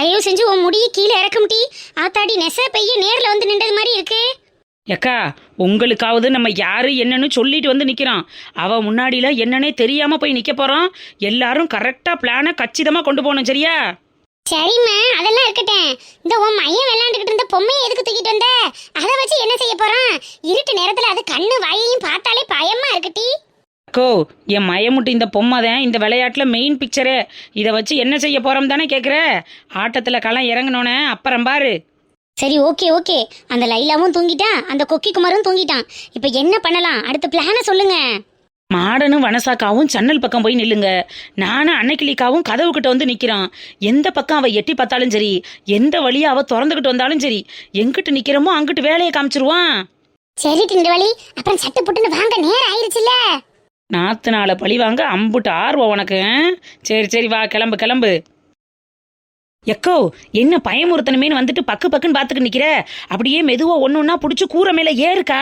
தயவு செஞ்சு உன் முடிய கீழே இறக்கும் டீ. ஆத்தாடி நெச பைய நேர்ல வந்து நின்றது மாதிரி இருக்கு. எக்கா உங்களுக்காவது நம்ம யாரு என்னன்னு சொல்லிட்டு வந்து நிக்கிறோம். அவ முன்னாடியில என்னன்னே தெரியாம போய் நிக்க போறோம். எல்லாரும் கரெக்டா பிளான கச்சிதமா கொண்டு போகணும், சரியா? சரிம்மா, அதெல்லாம் இருக்கட்டும். இந்த உன் மையம் விளையாண்டுகிட்டு இருந்த பொம்மையை எதுக்கு தூக்கிட்டு வந்த? அதை வச்சு என்ன செய்ய போறான்? இருட்டு நேரத்துல அது கண்ணு வாயையும் பார்த்தாலே பயமா இருக்கு டீ. அக்கோ, என் மயமுட்டு இந்த பொம்மை தான் இந்த விளையாட்டுல மெயின் பிக்சரு. இதை வச்சு என்ன செய்ய போறோம் தானே கேக்குற? ஆட்டத்துல களம் இறங்கினோன்னே அப்புறம் பாரு. சரி, ஓகே ஓகே. அந்த லைலாவும் தூங்கிட்டான், அந்த கொக்கி குமாரும் தூங்கிட்டான். இப்ப என்ன பண்ணலாம்? அடுத்த பிளான சொல்லுங்க. மாடனும் வனசாக்காவும் ஜன்னல் பக்கம் போய் நில்லுங்க. நானும் அன்னைக்கிளிக்காவும் கதவு கிட்ட வந்து நிக்கிறோம். எந்த பக்கம் அவ எட்டி பார்த்தாலும் சரி, எந்த வழியா அவ திறந்துகிட்டு வந்தாலும் சரி, எங்கிட்டு நிக்கிறோமோ அங்கிட்டு வேலையை காமிச்சிருவான். சரி திண்டுவலி, அப்புறம் சட்டு புட்டுன்னு வாங்க, நேரம் ஆயிடுச்சுல்ல. நாத்து நாளை பழி வாங்க அம்புட்டு ஆர்வம் உனக்கு. சரி சரி, வா கிளம்பு கிளம்பு. எக்கோ, என்ன பயமுறுத்தணுமேனு வந்துட்டு பக்கு பக்குன்னு பாத்துக்கு நிக்கிற? அப்படியே மெதுவா ஒன்னொன்னா புடிச்சு கூரை மேல ஏறுக்கா.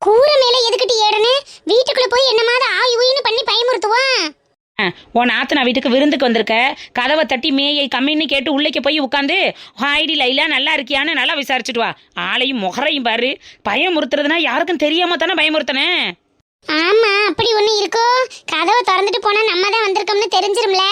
கூரை மேல எதுக்கிட்டு ஏறனு? வீட்டுக்குள்ள போய் என்ன மாதிரி ஆய் ஊயின்னு பண்ணி பயமுறுத்துவான். உன் நாத்தனா வீட்டுக்கு விருந்துக்கு வந்திருக்க. கதவை தட்டி மேயை கம்மின்னு கேட்டு உள்ளேக்கு போய் உட்காந்து ஹாய்டி லைலா நல்லா இருக்கியான்னு நல்லா விசாரிச்சுட்டு வா. ஆளையும் முகரையும் பாரு. பயமுறுத்துறதுனா யாருக்கும் தெரியாம தானே பயமுறுத்தனே. ஆமா, அப்படி ஒண்ணு இருக்கோ? கதவை திறந்துட்டு போனா நம்ம தான் வந்திருக்கோம்னு தெரிஞ்சிரும்ல.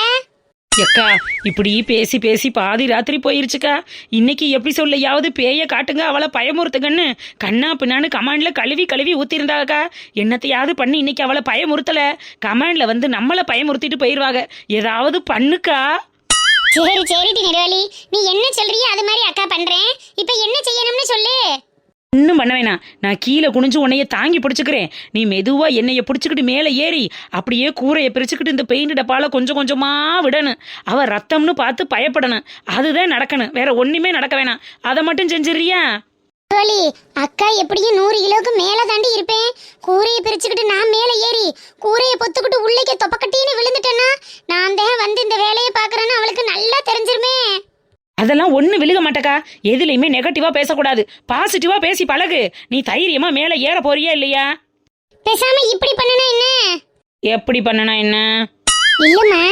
எக்கா, இப்படி பேசி பேசி பாதி ராத்திரி போயிருச்சுக்கா. இன்னைக்கு எப்படி சொல்லையாவது பேய காட்டுங்க, அவளை பயமுறுத்துங்கன்னு கண்ணா பின்னான்னு கமாண்ட்ல கழுவி கழுவி ஊத்திருந்தாக்கா. என்னத்தையாவது பண்ணி இன்னைக்கு அவளை பயமுறுத்தல. கமாண்ட்ல வந்து நம்மளை பயமுறுத்திட்டு போயிருவாங்க. ஏதாவது பண்ணுக்கா. சரி சரி நெடுவாளி, நீ என்ன சொல்றியோ அது மாதிரி அக்கா பண்றேன். இப்ப என்ன செய்யணும்னு சொல்லு. இன்னும் பண்ண வேணாம். நான் கீழே குனிஞ்சு உன்னைய தாங்கி பிடிச்சுக்கிறேன். நீ மெதுவா என்னைய பிடிச்சிக்கிட்டு மேலே ஏறி அப்படியே கூரையை பிரிச்சுக்கிட்டு இந்த பெயிண்ட் டப்பால கொஞ்சம் கொஞ்சமா விடணும். அவ ரத்தம்னு பார்த்து பயப்படணும். அதுதான் நடக்கணும், வேற ஒண்ணுமே நடக்க வேணாம். அதை மட்டும் செஞ்சிடறியா? அக்கா எப்படியும் 100 கிலோக்கு மேல தாண்டி இருப்பேன். கூரையை பிரிச்சுக்கிட்டு நான் மேல ஏறி கூரையை பொத்துக்கிட்டு உள்ளேக்கு தொப்பக்கட்டின்னு விழுந்துட்டேன்னா நான் தான் வந்து இந்த வேலையை பாக்குறேன்னு அவளுக்கு நல்லா தெரிஞ்சிருமே. அதெல்லாம் ஒண்ணு விழுக மாட்டக்கா. எதுலையுமே நெகட்டிவா பேசக்கூடாது, பாசிட்டிவா பேசி பழகு. நீ தைரியமா மேல ஏற போறியா இல்லையா? பேசாம இப்படி பண்ணனா என்ன? எப்படி பண்ணனா என்ன? இல்லம்மா,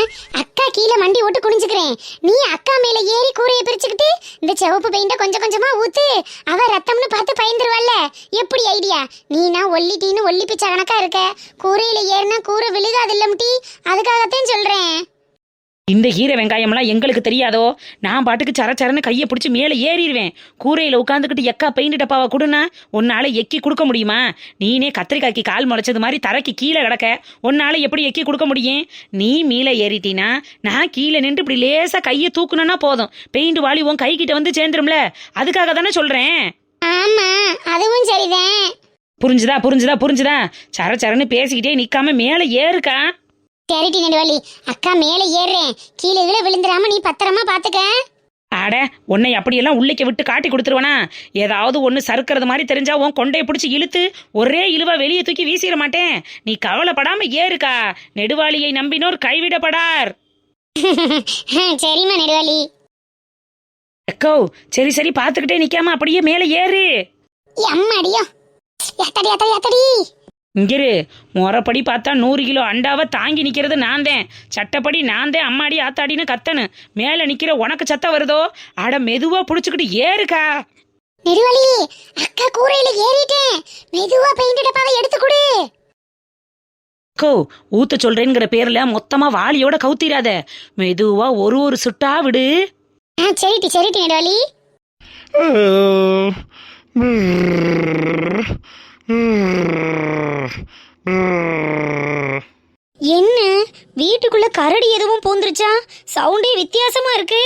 அக்கா கீழே மண்டி ஓட்டு குனிஞ்சுக்கிறேன். நீ அக்கா மேல ஏறி கூரையை பிரிச்சுக்கிட்டு இந்த சிவப்பு பெயிண்ட கொஞ்சம் கொஞ்சமா ஊத்து. அவ ரத்தம்னு பார்த்து பயந்துருவாள்ல. எப்படி ஐடியா? நீனா ஒல்லிட்டின்னு ஒல்லி பிச்சை கணக்கா இருக்க. கூரையில ஏறினா கூரை விழுகாது இல்லம்டி, அதுக்காகத்தான் சொல்றேன். இந்த கீரை வெங்காயம்லாம் எங்களுக்கு தெரியாதோ? நான் பாட்டுக்கு சரச்சரன்னு கையை பிடிச்சி மேலே ஏறிடுவேன். கூரையில் உட்காந்துக்கிட்டு எக்கா பெயிண்ட் டப்பாவை கொடுனா உன்னால எக்கி கொடுக்க முடியுமா? நீனே கத்திரிக்காய்க்கு கால் முளைச்சது மாதிரி தரைக்கு கீழே கிடக்க. உன்னால எப்படி எக்கி கொடுக்க முடியும்? நீ மேலே ஏறிட்டினா நான் கீழே நின்று இப்படி லேசா கையை தூக்கணும்னா போதும், பெயிண்ட் வாளி உன் கை கிட்ட வந்து சேர்ந்துரும்ல. அதுக்காக தானே சொல்றேன். ஆமா, அதுவும் சரிதான். புரிஞ்சுதா புரிஞ்சுதா புரிஞ்சுதா? சரச்சரன்னு பேசிக்கிட்டே நிக்காம மேலே ஏறுக்கா. சரிட்டி நெடுவாளி, அக்கா மேல ஏறுறேன். கீழே விழுந்துடாம நீ பத்திரமா பாத்துக்க. அட, உன்னை அப்படியெல்லாம் உள்ளிக்க விட்டு காட்டி கொடுத்துருவனா? ஏதாவது ஒன்று சறுக்கிறது மாதிரி தெரிஞ்சா உன் கொண்டையை பிடிச்சி இழுத்து ஒரே இழுவா வெளியே தூக்கி வீசிட மாட்டேன். நீ கவலைப்படாம ஏறுக்கா. நெடுவாளியை நம்பினோர் கைவிடப்படார். சரிம்மா நெடுவாளி. எக்கோ, சரி சரி, பார்த்துக்கிட்டே நிக்காம அப்படியே மேலே ஏறு. அம்மாடியோ, எத்தடி எத்தடி எத்தடி. இங்கிரு, முறைப்படி பார்த்தா 100 கிலோ அண்டாவை தாங்கி நிக்கிறது நான் தான். சட்டப்படி நான் தான் அம்மாடி ஆத்தாடின்னு கத்தனு. மேல நிக்கிற உனக்கு சத்தம் வருதோ? அட மெதுவா புடிச்சுக்கிட்டு ஏறுக்கா. நெடுவாளி, அக்கா கூரையில ஏறிட்டேன். மெதுவா பெயிண்ட் டப்பாவை எடுத்து கொடு. கோ, ஊத்த சொல்றேங்கிற பேர்ல மொத்தமா வாளியோட கவுத்திராத. மெதுவா ஒரு சுட்டா விடு. சரிட்டி சரிட்டி நெடுவாளி. என்ன வீட்டுக்குள்ள கரடி எதுவும் பூந்துருச்சா? சவுண்டே வித்தியாசமா இருக்கு.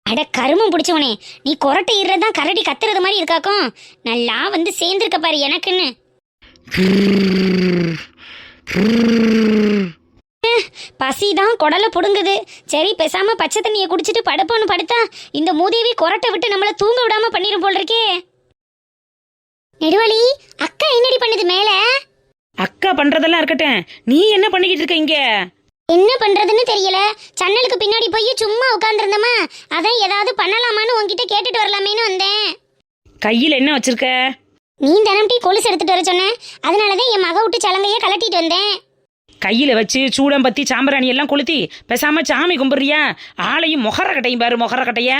அட கருமம் பிடிச்சவனே, நீ கொரட்டை இறதான் கரடி கத்துறது மாதிரி இருக்காக்கும். நல்லா வந்து சேர்ந்துருக்க பாரு எனக்குன்னு. பசிதான் குடலை புடுங்குது. சரி, பேசாம பச்சை தண்ணியை குடிச்சிட்டு படுப்போன்னு படுத்தா இந்த மூதேவி கொரட்டை விட்டு நம்மள தூங்க விடாம பண்ணிரும் போல் இருக்கே. நெடுவாளி, அக்கா என்னடி பண்ணுது மேல? அக்கா பண்றதெல்லாம் இருக்கட்டும், நீ என்ன பண்ணிக்கிட்டு இருக்க இங்க? என்ன பண்றதுன்னு தெரியல. சன்னலுக்கு பின்னாடி போய் சும்மா உட்கார்ந்துருந்தமா, அதான் ஏதாவது பண்ணலாமான்னு உன்கிட்ட கேட்டுட்டு வரலாமேன்னு வந்தேன். கையில என்ன வச்சிருக்க? நீ தினம் டீ கொலுசு எடுத்துட்டு வர சொன்ன, அதனாலதான் என் மக விட்டு சலங்கைய கலட்டிட்டு வந்தேன். கையில வச்சு சூடம்பத்தி சாம்பிராணி எல்லாம் கொளுத்தி பேசாம சாமி கும்பிடுறியா? ஆளையும் மொகர கட்டையும் பாரு, மொகர கட்டைய.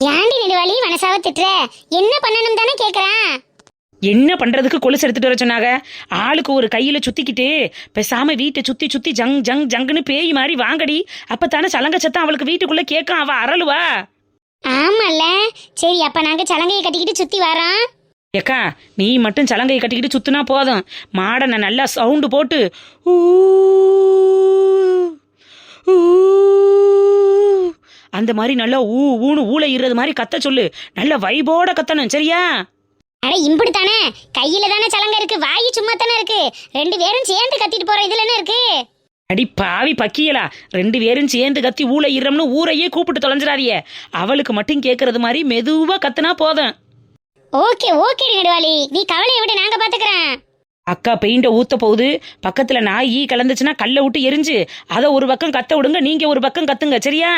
ஏண்டி நெடுவாளி மனசாவ திட்டுற? என்ன பண்ணணும் தானே கேக்குறேன். என்ன பண்றதுக்கு கொலுசு எடுத்துட்டு வர சொன்னாங்க? ஆளுக்கு ஒரு கையில சுத்திக்கிட்டு பேசாம வீட்டை சுத்தி சுத்தி ஜங் ஜங் ஜங்குன்னு பேய் மாதிரி வாங்கடி. அப்பதானே சலங்க சத்தம் அவளுக்கு வீட்டுக்குள்ள கேட்கும், அவ அரளுவா. ஆமால, சரி அப்ப நாங்க சலங்கையை கட்டிக்கிட்டு சுத்தி வரோம். ஏக்கா, நீ மட்டும் சலங்கையை கட்டிக்கிட்டு சுத்துனா போதும். மாடனை நல்லா சவுண்டு போட்டு ஊ ஊ அந்த மாதிரி நல்லா ஊன்னு ஊழ இறது மாதிரி கத்த சொல்லு. நல்ல வைபோட கத்தணும், சரியா? அட இம்புடு தானே, கையில தானே சலங்கை இருக்கு, வாயு சும்மா தானே இருக்கு. 2 பேரும் சேர்ந்து கத்திட்டு போறோம், இதுல என்ன இருக்கு? அடி பாவி பக்கியலா, 2 பேரும் சேர்ந்து கத்தி ஊழ இறம்னு ஊரையே கூப்பிட்டு தொலைஞ்சிடாதிய. அவளுக்கு மட்டும் கேட்கறது மாதிரி மெதுவா கத்துனா போதும். ஓகே ஓகே நெடுவாளி, நீ கவலையை விட நாங்க பாத்துக்கிறேன். அக்கா பெயிண்ட ஊத்த போகுது, பக்கத்துல நாய் கலந்துச்சுன்னா கல்லை விட்டு எரிஞ்சு அதை ஒரு பக்கம் கத்த விடுங்க, நீங்க ஒரு பக்கம் கத்துங்க, சரியா?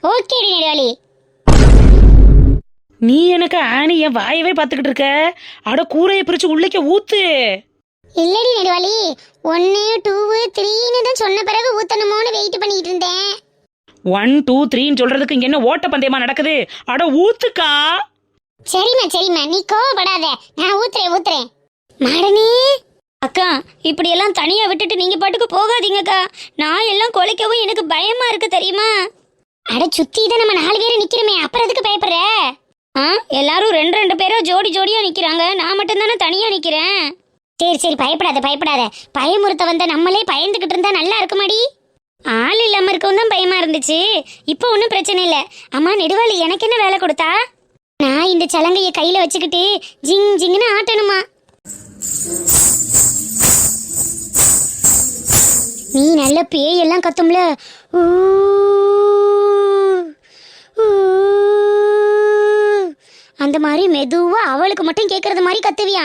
ஓகே நெடுவாளி. நீ எனக்கு ஆணி என் வாயவே பாத்துக்கிட்டு இருக்க. அட கூரையை பிரிச்சு உள்ளிக்க ஊத்து. இல்லடி நெடுவாளி, 1 2 3ன்னு தான் சொன்ன பிறகு ஊத்தணுமோன்னு வெயிட் பண்ணிட்டு இருந்தேன். 1 2 3ன்னு சொல்றதுக்கு இங்க என்ன ஓட்ட பந்தயமா நடக்குது? அட ஊத்துக்கா. சரிம்மா நீ கோவப்படாத, நான் ஊத்துறேன். மாடனே அக்கா, இப்படி எல்லாம் தனியா விட்டுட்டு நீங்க பாட்டுக்கு போகாதீங்கக்கா. நான் எல்லாம் குலைக்கவும் எனக்கு பயமா இருக்கு தெரியுமா? அட சுத்தி தான் நம்ம 4 பேரும் நிக்கிறோமே, அப்புறம் எதுக்கு பயப்படுற? எல்லாரும் 2 பேரா ஜோடி ஜோடியா நிக்கிறாங்க, நான் மட்டும் தானே தனியா நிக்கிறேன். சரி பயப்படாத. பயமுறுத்த வந்த நம்மளே பயந்துகிட்டு இருந்தா நல்லா இருக்குமாடி? ஆள் இல்லாம இருக்கவும் தான் பயமா இருந்துச்சு. இப்போ ஒன்றும் பிரச்சனை இல்லை. அம்மா நெடுவாளி, எனக்கு என்ன வேலை கொடுத்தா? நான் இந்த சலங்கைய கையில வச்சுக்கிட்டு ஜிங் ஜிங்னு ஆட்டணுமா. நீ நல்ல பேயெல்லாம் கத்தும்ல, ஊ, ஊ, அந்த மாதிரி மெதுவா அவளுக்கு மட்டும் கேட்கறது மாதிரி கத்துவியா.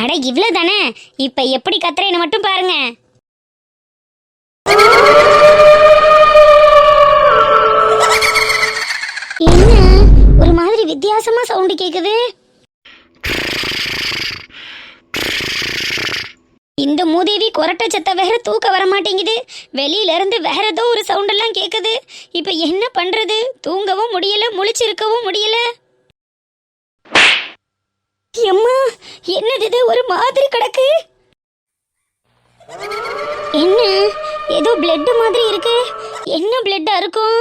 அட இவ்வளோ தானே, இப்போ எப்படி கத்துறேன்னு மட்டும் பாருங்க. என்ன ஒரு மாதிரி வித்தியாசமா சவுண்டு கேக்குது? இந்த மூதேவி கொரட்டை சத்த வேற தூக்க வர மாட்டேங்குது. வெளியில இருந்து வேற ஏதோ ஒரு சவுண்ட் எல்லாம் கேக்குது. இப்ப என்ன பண்றது? தூங்கவும் முடியல, முழிச்சிருக்கவும் முடியல. எம்மா, என்னது இது? ஒரு மாதிரி கிடக்கு. என்ன ஏதோ பிளட் மாதிரி இருக்கு. என்ன பிளட்டா இருக்கும்?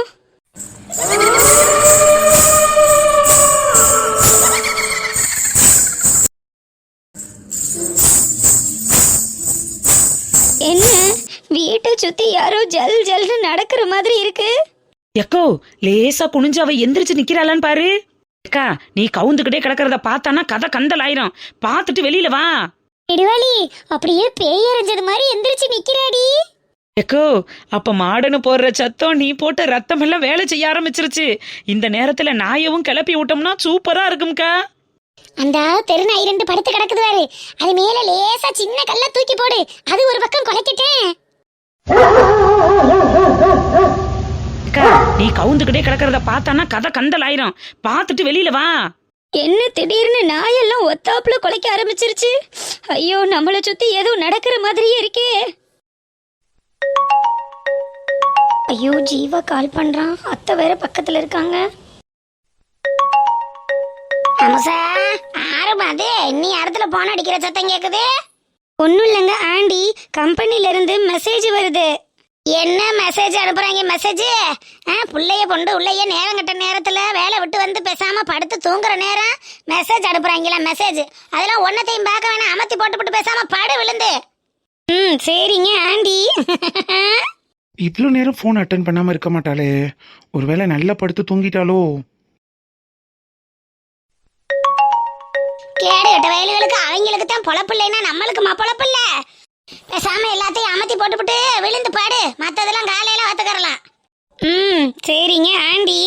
என்ன, வீட்டை சுத்தி யாரோ ஜல் ஜல்னு நடக்கிற மாதிரி இருக்கு. எக்கோ, லேசா குனிஞ்சு அவ எந்திரிச்சு நிக்கிறாளான்னு பாரு. அக்கா, நீ கவுந்துக்கிட்டே கிடக்கிறத பார்த்தானா கதை கந்தல் ஆயிரும். பார்த்துட்டு வெளியில வா. நெடுவாளி, அப்படியே பேய் அரைஞ்சது மாதிரி எந்திரிச்சு நிக்கிறாடி. எக்கோ, அப்ப மாடனு போடுற சத்தம் நீ போட்ட ரத்தம் எல்லாம் வேலை செய்ய ஆரம்பிச்சிருச்சு. இந்த நேரத்துல நாயவும் கிளப்பி விட்டோம்னா சூப்பரா இருக்கும்க்கா. அந்த தெருநாய் 2 படுத்து கிடக்குது பாரு, அது மேல லேசா சின்ன கல்ல தூக்கி போடு, அது ஒரு பக்கம் குலைக்கட்டேன். அக்கா, நீ கவுந்துக்கிட்டே கிடக்கிறத பார்த்தானா கதை கந்தல் ஆயிரும். பார்த்துட்டு வெளியில வா. என்ன திடீர்னு நாயெல்லாம் ஒத்தாப்புல குலைக்க ஆரம்பிச்சிருச்சு. ஐயோ, நம்மளை சுத்தி ஏதோ நடக்கிற மாதிரியே இருக்கே. ஐயோ, ஜீவா கால் பண்றான். அத்தை வேற பக்கத்துல இருக்காங்க. அமுசா, ஆரம்பம் அது நீ இடத்துல போன அடிக்கிற சத்தம் கேக்குது. ஒன்னும் இல்லைங்க ஆண்டி, கம்பெனில இருந்து மெசேஜ் வருது. என்ன மெசேஜ் அனுப்புறாங்க? மெசேஜ் புள்ளைய பொண்டு உள்ளைய நேரம் கட்ட நேரத்துல வேலை விட்டு வந்து பேசாம படுத்து தூங்குற நேரம் மெசேஜ் அனுப்புறாங்களா? மெசேஜ் அதெல்லாம் ஒன்னத்தையும் பார்க்க வேணாம், அமர்த்தி போட்டு பேசாம படு விழுந்து. சரிங்க ஆண்டி. இவ்வளோ நேரம் ஃபோன் அட்டன் பண்ணாம இருக்க மாட்டாளே, ஒருவேளை நல்லா படுத்து தூங்கிட்டாலோ? கேடு கட்ட வயலுகளுக்கு அவங்களுக்கு தான் பொழப்பு இல்லைன்னா நம்மளுக்குமா பொழப்பு இல்ல? பேசாம எல்லாத்தையும் அமர்த்தி போட்டுவிட்டு விழுந்து பாடு, மத்ததெல்லாம் காலையில வாத்துக்கறலாம். சரிங்க ஆண்டி.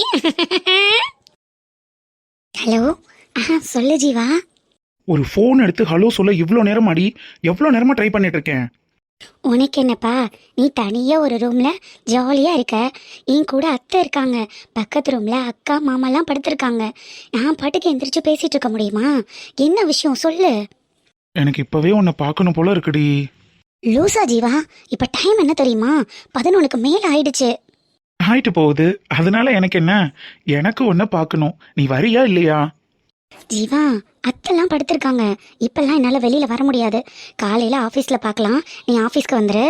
ஹலோ, சொல்லு ஜீவா. ஒரு ஃபோன் எடுத்து ஹலோ சொல்ல இவ்வளோ நேரம் அடி, எவ்வளோ நேரமா ட்ரை பண்ணிட்டு இருக்கேன். உனக்கு என்னப்பா, நீ தனியா ஒரு ரூம்ல ஜாலியா இருக்க. என் கூட அத்தை இருக்காங்க, பக்கத்து ரூம்ல அக்கா மாமாலாம் படுத்திருக்காங்க. நான் பாட்டுக்கு எந்திரிச்சு பேசிட்டு இருக்க முடியுமா? என்ன விஷயம் சொல்லு. எனக்கு இப்பவே உன்னை பார்க்கணும் போல இருக்குடி. லூசா ஜீவா, இப்ப டைம் என்ன தெரியுமா? 11க்கு மேல ஆயிடுச்சு. ஆயிட்டு போகுது, அதனால எனக்கு என்ன? எனக்கு ஒன்ன பார்க்கணும். நீ வரியா இல்லையா? ஜீவா, அத்தெல்லாம் படுத்திருக்காங்க. இப்பெல்லாம் என்னால வெளியில வர முடியாது. காலையில ஆபீஸ்ல பார்க்கலாம். நீ ஆபீஸ்க்கு வந்துரு.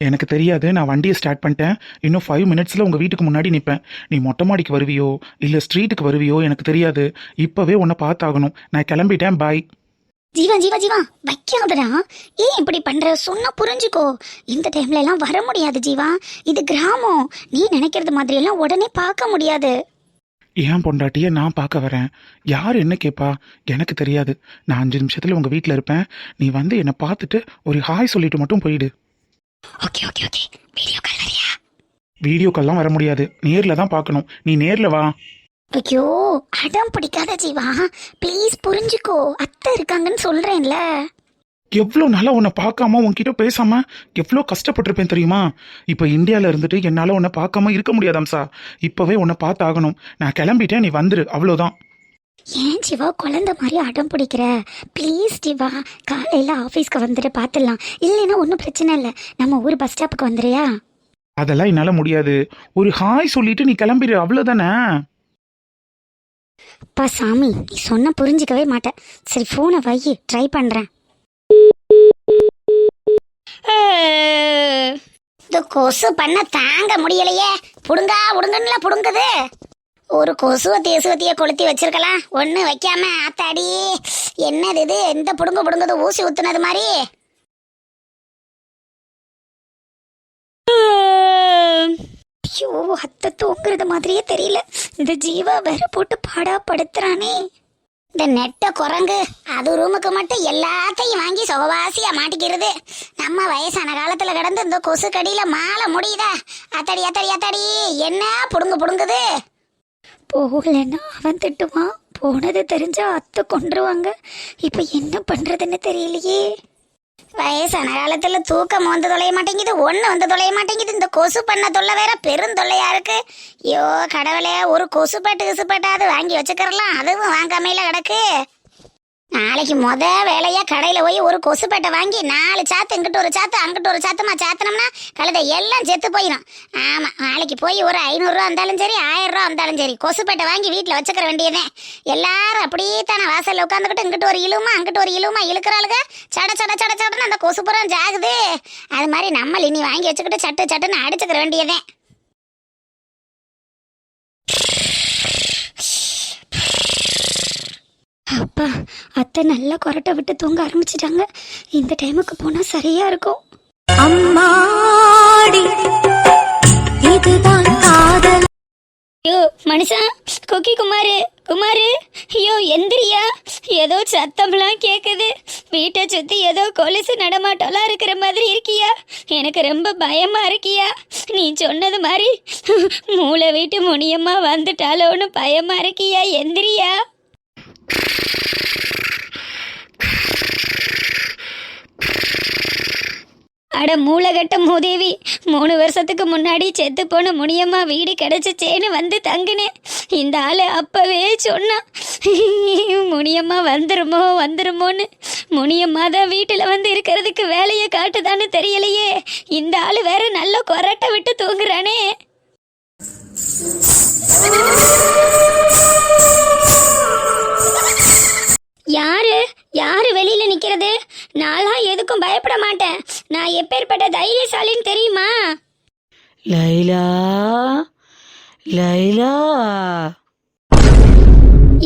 எனக்கு தெரியாது, நான் வண்டியை ஸ்டார்ட் பண்ணிட்டேன். இன்னும் 5 மினிட்ஸ்ல உங்க வீட்டுக்கு முன்னாடி நிற்பேன். நீ மொட்டை மாடிக்கு வருவியோ இல்ல ஸ்ட்ரீட்டுக்கு வருவியோ எனக்கு தெரியாது. இப்பவே உன்னை பார்த்தாகணும். நான் கிளம்பிட்டேன். பாய். ஜீவா ஜீவா ஜீவா, வைக்காதடா. ஏன் இப்படி பண்ற? சொன்னா புரிஞ்சுக்கோ. இந்த டைம்ல எல்லாம் வர முடியாது ஜீவா. இது கிராமம். நீ நினைக்கிறது மாதிரி எல்லாம் உடனே பார்க்க முடியாது. ஏன் பொண்டாட்டிய நான் பார்க்க வரேன். யார் என்ன கேட்பா? எனக்கு தெரியாது. நான் 5 நிமிஷத்துல உங்க வீட்டில் இருப்பேன். நீ வந்து என்னை பார்த்துட்டு ஒரு ஹாய் சொல்லிட்டு மட்டும் போயிடு. Okay okay okay. Video call வரியா? வீடியோ கால்லாம் வர முடியாது. நேர்ல தான் பார்க்கணும். நீ நேர்ல வா. ஐயோ, அடம் பிடிக்காத ஜீவா. ப்ளீஸ் புரிஞ்சுக்கோ. அத்தை இருக்காங்கன்னு சொல்றேன்ல. எவ்வளோ நாளா உன்னை பார்க்காம உன்கிட்ட பேசாம எவ்வளோ கஷ்டப்பட்டிருப்பேன் தெரியுமா? இப்போ இந்தியாவில் இருந்துட்டு என்னால் உன்னை பார்க்காம இருக்க முடியாதாம்சா. இப்போவே உன்னை பார்த்தாகணும். நான் கிளம்பிட்டேன். நீ வந்துரு, அவ்வளோதான். ஏன் ஜீவா குழந்தை மாதிரி அடம் பிடிக்கிற? ப்ளீஸ் ஜீவா, காலையில ஆஃபீஸ்க்கு வந்துட்டு பார்த்துடலாம். இல்லைன்னா ஒன்றும் பிரச்சனை இல்லை. நம்ம ஊர் பஸ் ஸ்டாப்புக்கு வந்துறியா? அதெல்லாம் என்னால் முடியாது. ஒரு ஹாய் சொல்லிட்டு நீ கிளம்பிடு, அவ்வளோதானே. அப்பா சாமி, நீ சொன்ன புரிஞ்சிக்கவே மாட்டேன். சரி, ஃபோனை வை, ட்ரை பண்ணுறேன். இந்த கொசு பண்ண தாங்க முடியலையே. புடுங்கா புடுங்கன்னுல புடுங்குது. ஒரு கொசுவை தேசுவத்திய கொளுத்தி வச்சிருக்கலாம். ஒன்று வைக்காம ஆத்தாடி. என்னது இது? எந்த புடுங்க புடுங்குது? ஊசி ஊத்துனது மாதிரி. ஐயோ, அத்தை தூங்குறது மாதிரியே தெரியல. இந்த ஜீவா வேற போட்டு பாடா படுத்துறானே. இந்த நெட்ட குரங்கு அது ரூமுக்கு மட்டும் எல்லாத்தையும் வாங்கி சுகவாசியா மாட்டிக்கிறது. நம்ம வயசான காலத்துல கிடந்து இந்த கொசு கடியில மாலை முடியுதா? அத்தடி அத்தடி அத்தடி, என்ன புடுங்கு புடுங்குது. போகலன்னா அவன் திட்டுவான். போனது தெரிஞ்சா அத்தை கொன்றுவாங்க. இப்ப என்ன பண்றதுன்னு தெரியலையே. வயசான காலத்துல தூக்கம் வந்து தொலைய மாட்டேங்குது, ஒண்ணு வந்து தொலைய மாட்டேங்குது. இந்த கொசு பண்ண தொல்லை வேற பெருந்தொல்லையா இருக்கு. ஐயோ கடவுளே, ஒரு கொசுப்பாட்டாவது வாங்கி வச்சுக்கிறலாம். அதுவும் வாங்காமையில கிடக்கு. நாளைக்கு வேலையா கடையில போய் ஒரு கொசுப்பேட்டை வாங்கி 4 சாத்து, இங்கிட்டு ஒரு சாத்து அங்கிட்டு ஒரு சாத்துமா சாத்தினோம்னா கழுதை எல்லாம் செத்து போயிடும். ஆமா, நாளைக்கு போய் ஒரு 500 ரூபா இருந்தாலும் சரி, 1000 ரூபா இருந்தாலும் சரி, கொசுப்பேட்டை வாங்கி வீட்டுல வச்சுக்கிற வேண்டியதேன். எல்லாரும் அப்படியே தானே வாசல்ல உட்காந்துக்கிட்டு இங்கிட்டு ஒரு இழுமா அங்கிட்டு ஒரு இழுமா இழுக்கிறாளுங்க. சட சட சட சடன்னு அந்த கொசுப்புறம் ஜாகுது. அது மாதிரி நம்ம இனி வாங்கி வச்சுக்கிட்டு சட்டு சட்டுன்னு அடிச்சுக்கிற வேண்டியதேன். அப்பா, அத்தை நல்லா கொரட்டை விட்டு தூங்க ஆரம்பிச்சிட்டாங்க. இந்த டைமுக்கு போனா சரியா இருக்கும். அம்மாடி, இதுதான் காதல். ஐயோ மனுஷா, கொக்கி குமாரு, ஐயோ எந்திரியா. ஏதோ சத்தம்லாம் கேக்குது. வீட்டை சுத்தி ஏதோ கொலுசு நடமாட்டம்லாம் இருக்கிற மாதிரி இருக்கியா? எனக்கு ரொம்ப பயமா இருக்கியா? நீ சொன்னது மாதிரி மூளை வீட்டு முனியம்மா வந்துட்டாலோன்னு பயமா இருக்கியா? எந்திரியா. அட மூளைகட்ட மூதேவி, 3 வருஷத்துக்கு முன்னாடி செத்து போன முனியம்மா வீடு கிடைச்சிச்சேன்னு வந்து தங்கினேன். இந்த ஆளு அப்பவே சொன்னான் முனியம்மா வந்துருமோன்னு. முனியம்மா தான் வீட்டில் வந்து இருக்கிறதுக்கு வேலையை காட்டுதான்னு தெரியலையே. இந்த ஆளு வேற நல்ல கொரட்டை விட்டு தூங்குறானே. யாரு வெளியில நிக்கிறது? நான்லாம் எதுக்கும் பயப்பட மாட்டேன். நான் எப்பேற்பட்ட தைரியசாலின்னு தெரியுமா? லைலா, லைலா.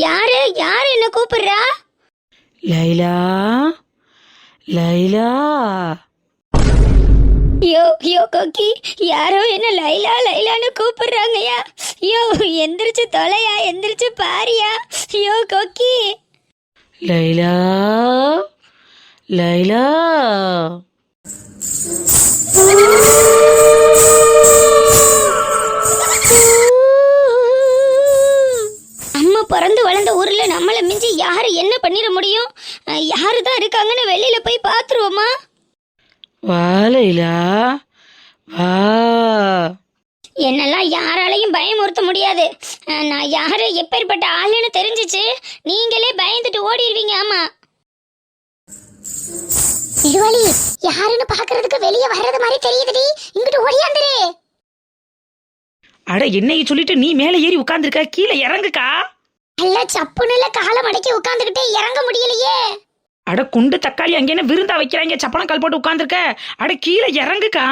யாரு என்ன கூப்பிடுறா? லைலா, லைலா. யோ கொக்கி, யாரோ என்ன லைலான்னு கூப்பிடுறாங்கயா. யோ எந்திரிச்சு தொலையா, எந்திரிச்சு பாரியா. யோ கொக்கி. லைலா, லைலா. அம்மா பிறந்து வளர்ந்த ஊர்ல நம்மளை மிஞ்சி யாரு என்ன பண்ணிட முடியும்? யாரு தான் இருக்காங்கன்னு வெளியில போய் பாத்துருவோமா? வா லைலா, வா. என்னெல்லாம் யாராலையும் பயமுறுத்த முடியாது. நான் யாரு எப்பேற்பட்ட ஆளுன்னு தெரிஞ்சிச்சு நீங்களே பயந்துட்டு ஓடிடுவீங்க. ஆமா. நெடுவாளி, யாருன்னு பாக்குறதுக்கு வெளியே வர்றது மாதிரி தெரியுதுடி. இங்கிட்டு ஓடியாந்துரு. அட என்னைய சொல்லிட்டு நீ மேலே ஏறி உட்காந்துருக்க, கீழே இறங்குக்கா. அல்ல சப்புனுல காலை மடக்கி உட்காந்துக்கிட்டே இறங்க முடியலையே. அட குண்டு தக்காளி அங்கே என்ன விருந்தா வைக்கிறாங்க, சப்பனம் கால் போட்டு உட்காந்துருக்க. அட கீழே இறங்குக்கா.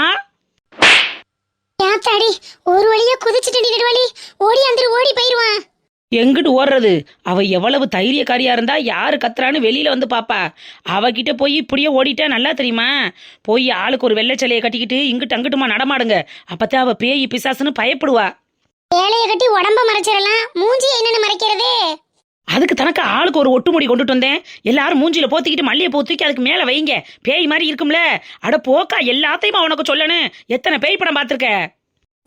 ஏத்தாடி, ஒரு வழியா குதிச்சுட்டு நெடுவாளி, ஓடியாந்துரு, ஓடி போயிருவான். எங்கிட்டு ஓடுறது? அவ எவ்வளவு தைரியக்காரியா இருந்தா யாரு கத்துறான்னு வெளியில வந்து பாப்பா. அவகிட்ட போய் இப்படியே ஓடிட்டா நல்லா தெரியுமா? போய் ஆளுக்கு ஒரு வெள்ளை சிலையை கட்டிக்கிட்டு இங்கிட்டு அங்கிட்டுமா நடமாடுங்க. அப்பதான் அவ பேய் பிசாசுன்னு பயப்படுவா. வேலையை கட்டி உடம்ப மறைச்சிடலாம், மூஞ்சி என்னன்னு மறைக்கிறது? அதுக்கு தனக்கு ஆளுக்கு ஒரு ஒட்டுமுடி கொண்டுட்டு வந்தேன். எல்லாரும் மூஞ்சில போத்திக்கிட்டு மல்லியை பூ தூக்கி அதுக்கு மேல வைங்க, பேய் மாதிரி இருக்கும்ல. அட போக்கா, எல்லாத்தையுமா உனக்கு சொல்லணும். எத்தனை பேய் படம் பாத்திருக்க?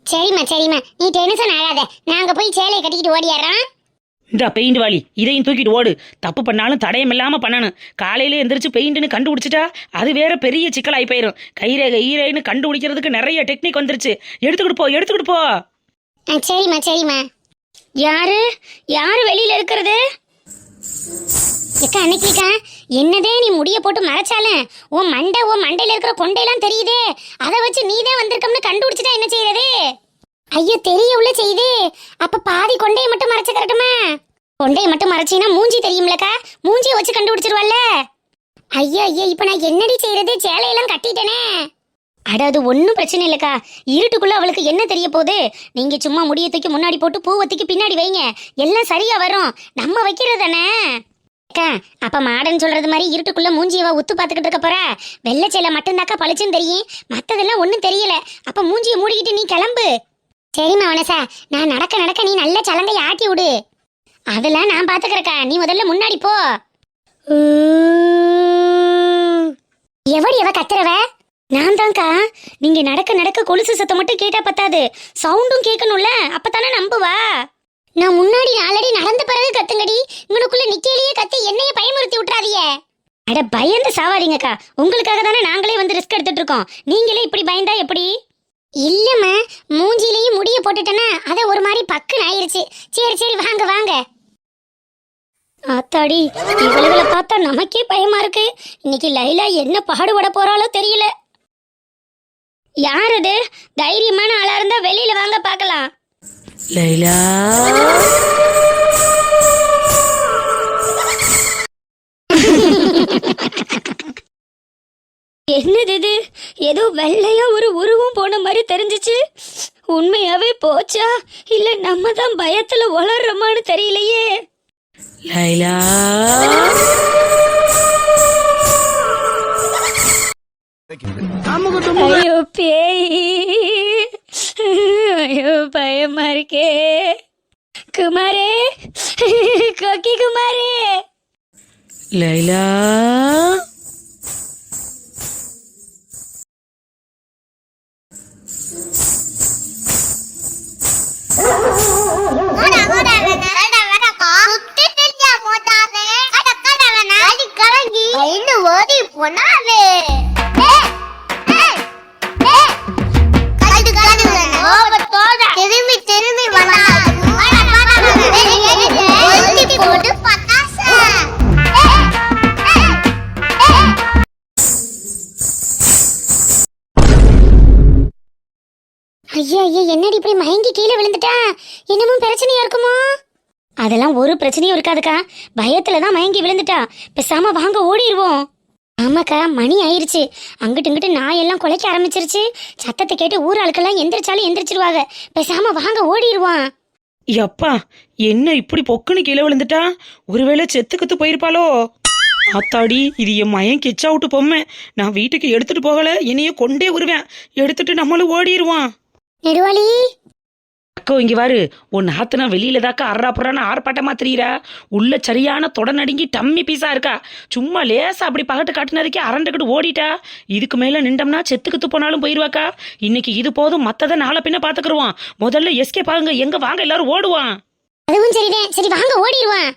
சரிம்மா சரிம்மா, நீ டென்ஷன் ஆகாத. நாங்க போய் சேலையை கட்டிக்கிட்டு ஓடிடுறோம். இந்த பெயிண்ட் வாளி, இதையும் தூக்கிட்டு ஓடு. தப்பு பண்ணாலும் தடயம் இல்லாம பண்ணணும். காலையில எந்திரிச்சு பெயிண்ட்னு கண்டுபிடிச்சிட்டா அது வேற பெரிய சிக்கலாகி போயிரும். கைரேகை ஈரேன்னு கண்டுபிடிக்கிறதுக்கு நிறைய டெக்னிக் வந்துருச்சு. எடுத்துக்கிட்டு போ, எடுத்துக்கிட்டு போ. சரிம்மா சரிம்மா. யாரு யாரு வெளியில இருக்கிறது? எக்கா அன்னைக்கிக்கா, என்னதே நீ முடிய போட்டு மறைச்சாலும் உன் மண்டையில இருக்கிற கொண்டையெல்லாம் தெரியுதே. அதை வச்சு நீதான் வந்திருக்கோம்னு கண்டுபிடிச்சிட்டா என்ன செய்யறது? ஐயோ, தெரிய உள்ள செய்து. அப்ப பாதி கொண்டையை மட்டும் மறைச்சுக்கறட்டுமா? கொண்டையை மட்டும் மறைச்சினா மூஞ்சி தெரியும்லக்கா, மூஞ்சியை வச்சு கண்டுபிடிச்சிருவாள்ல. ஐயோ ஐயோ, இப்ப நான் என்னடி செய்யறது? சேலையெல்லாம் கட்டிட்டேனே. அட அது ஒன்றும் பிரச்சனை இல்லைக்கா. இருட்டுக்குள்ள அவளுக்கு என்ன தெரிய போகுது? நீங்க சும்மா முடிய தூக்கி முன்னாடி போட்டு பூவத்துக்கு பின்னாடி வைங்க, எல்லாம் சரியா வரும். நம்ம வைக்கிறது தானே. அக்கா, அப்ப மாடன் சொல்றது மாதிரி இருட்டுக்குள்ள மூஞ்சியவா உத்து பாத்துக்கிட்டு இருக்க போற? வெள்ளை சேலை மட்டும்தாக்கா பளிச்சுன்னு தெரியும், மத்ததெல்லாம் ஒண்ணும் தெரியல. அப்ப மூஞ்சியை மூடிக்கிட்டு நீ கிளம்பு. சரிம்மா வனசா, நான் நடக்க நடக்க நீ நல்ல சலங்கையை ஆட்டி விடு. அதெல்லாம் நான் பாத்துக்கிறக்கா, நீ முதல்ல முன்னாடி போ. எவடி எவ கத்துறவ? நான் தான்க்கா. நீங்க நடக்க நடக்க கொலுசு சத்தம் மட்டும் கேட்டா பத்தாது, சவுண்டும் கேட்கணும்ல, அப்பதானே நம்புவா. நான் முன்னாடி ஆல்ரெடி நடந்த பிறகு கத்துங்கடி. உங்களுக்குள்ள நிக்கையிலேயே கத்தி என்னைய பயமுறுத்தி விட்டுறாதியே. அட பயந்து சாவாதீங்கக்கா, உங்களுக்காக தானே நாங்களே வந்து ரிஸ்க் எடுத்துட்டு இருக்கோம். நீங்களே இப்படி பயந்தா எப்படி? இல்லம்மா, மூஞ்சிலையும் முடிய போட்டுட்டேன்னா அத ஒரு மாதிரி பக்குன்னு ஆயிருச்சு. சரி சரி, வாங்க வாங்க. ஆத்தாடி, இவளுகளை பார்த்தா நமக்கே பயமா இருக்கு. இன்னைக்கு லைலா என்ன பாடுபட போறாளோ தெரியல. யார் அது? தைரியமான ஆளா இருந்தா வெளியில வாங்க பார்க்கலாம். லைலா, என்னது இது? ஏதோ வெள்ளையா ஒரு உருவம் போன மாதிரி தெரிஞ்சிச்சு. உண்மையாவே போச்சா இல்ல நம்ம தான் பயத்துல வளர்றோமான்னு தெரியலையே. லைலா, ஐயோ பேய், ஐயோ பயமா இருக்கே. குமாரே, கோக்கி குமாரே. லைலா, திரும்பி திரும்பி ஐயா ஐயா, என்னடி இப்படி மயங்கி கீழே விழுந்துட்டா? என்னமோ பிரச்சனையா இருக்குமோ? அதெல்லாம் ஒரு பிரச்சனையும் இருக்காதுக்கா, பயத்துலதான் மயங்கி விழுந்துட்டா. பேசாம வாங்க ஓடிடுவோம். ஆமாக்கா, மணி ஆயிருச்சு. அங்கிட்டு இங்கிட்டு நாயெல்லாம் குலைக்க ஆரம்பிச்சிருச்சு. சத்தத்தை கேட்டு ஊர் ஆளுக்கெல்லாம் எந்திரிச்சாலும் எந்திரிச்சிருவாங்க. பேசாம வாங்க ஓடிடுவான். எப்பா என்ன இப்படி பொக்குன்னு கீழே விழுந்துட்டா? ஒருவேளை செத்துக்கத்து போயிருப்பாளோ? ஆத்தாடி, இது என் மயன் கிச்சா விட்டு பொம்மை. நான் வீட்டுக்கு எடுத்துட்டு போகல, என்னைய கொண்டே வருவேன். எடுத்துட்டு நம்மளும் ஓடிடுவான். நெடுவாளி, அக்கோ இங்க வாரு. உன் நாத்துனா வெளியில தாக்கா அறாப்புறான்னு ஆர்ப்பாட்டமா தெரியுறா. உள்ள சரியான தொட நடுங்கி டம்மி பீஸா இருக்கா. சும்மா லேசா அப்படி பகட்டு காட்டுனதுக்கே அரண்டுக்கிட்டு ஓடிட்டா. இதுக்கு மேல நின்றம்னா செத்துக்கிட்டு போனாலும் போயிருவாக்கா. இன்னைக்கு இது போதும், மத்ததை நாளை பின்ன பாத்துக்குருவான். முதல்ல எஸ்கே பாருங்க, எங்க வாங்க எல்லாரும் ஓடுவான். அதுவும் சரிதான். சரி வாங்க ஓடிடுவான்.